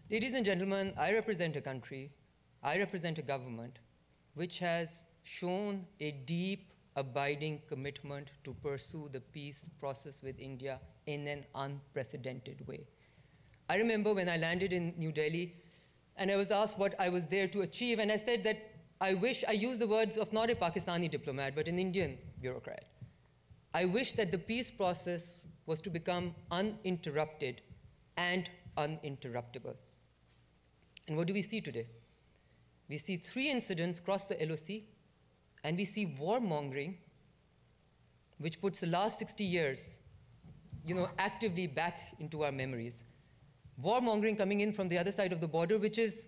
Ladies and gentlemen, I represent a country, I represent a government which has shown a deep, abiding commitment to pursue the peace process with India in an unprecedented way. I remember when I landed in New Delhi and I was asked what I was there to achieve, and I said that I used the words of not a Pakistani diplomat, but an Indian bureaucrat. I wish that the peace process was to become uninterrupted and uninterruptible. And what do we see today? We see 3 incidents cross the LOC, and we see warmongering, which puts the last 60 years, actively back into our memories. Warmongering coming in from the other side of the border, which is,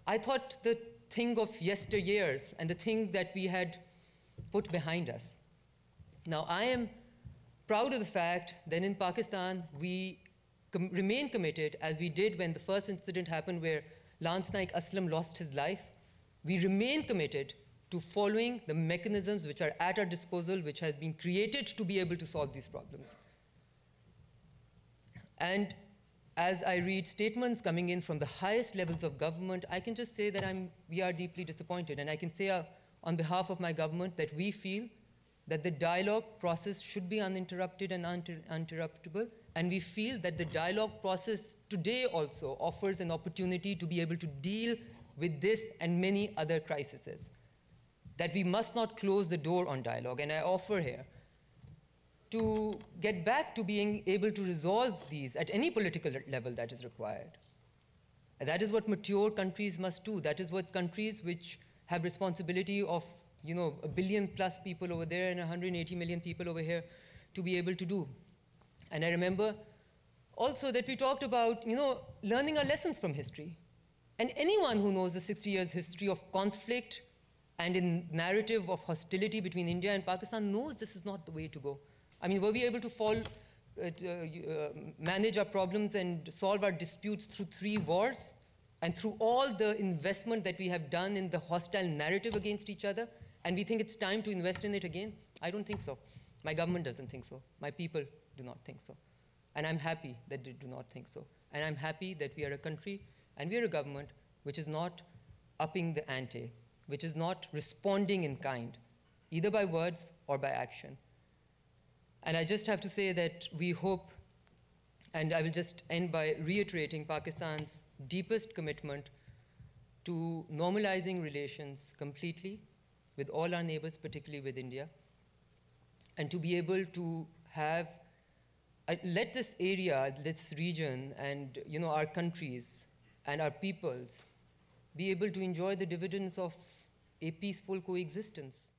I thought, the thing of yesteryears and the thing that we had put behind us. Now, I am proud of the fact that in Pakistan, we remain committed, as we did when the first incident happened where Lance Naik Aslam lost his life. We remain committed to following the mechanisms which are at our disposal, which has been created to be able to solve these problems. And as I read statements coming in from the highest levels of government, I can just say that we are deeply disappointed. And I can say on behalf of my government that we feel that the dialogue process should be uninterrupted and uninterruptible. And we feel that the dialogue process today also offers an opportunity to be able to deal with this and many other crises. That we must not close the door on dialogue. And I offer here to get back to being able to resolve these at any political level that is required. And that is what mature countries must do. That is what countries which have responsibility of, a billion plus people over there and 180 million people over here to be able to do. And I remember also that we talked about, learning our lessons from history. And anyone who knows the 60 years history of conflict and in narrative of hostility between India and Pakistan knows this is not the way to go. I mean, were we able to manage our problems and solve our disputes through 3 wars and through all the investment that we have done in the hostile narrative against each other? And we think it's time to invest in it again? I don't think so. My government doesn't think so. My people do not think so. And I'm happy that they do not think so. And I'm happy that we are a country and we are a government which is not upping the ante, which is not responding in kind, either by words or by action. And I just have to say that we hope, and I will just end by reiterating Pakistan's deepest commitment to normalizing relations completely with all our neighbors, particularly with India, and to be able to have, let this area, this region, and our countries and our peoples be able to enjoy the dividends of a peaceful coexistence.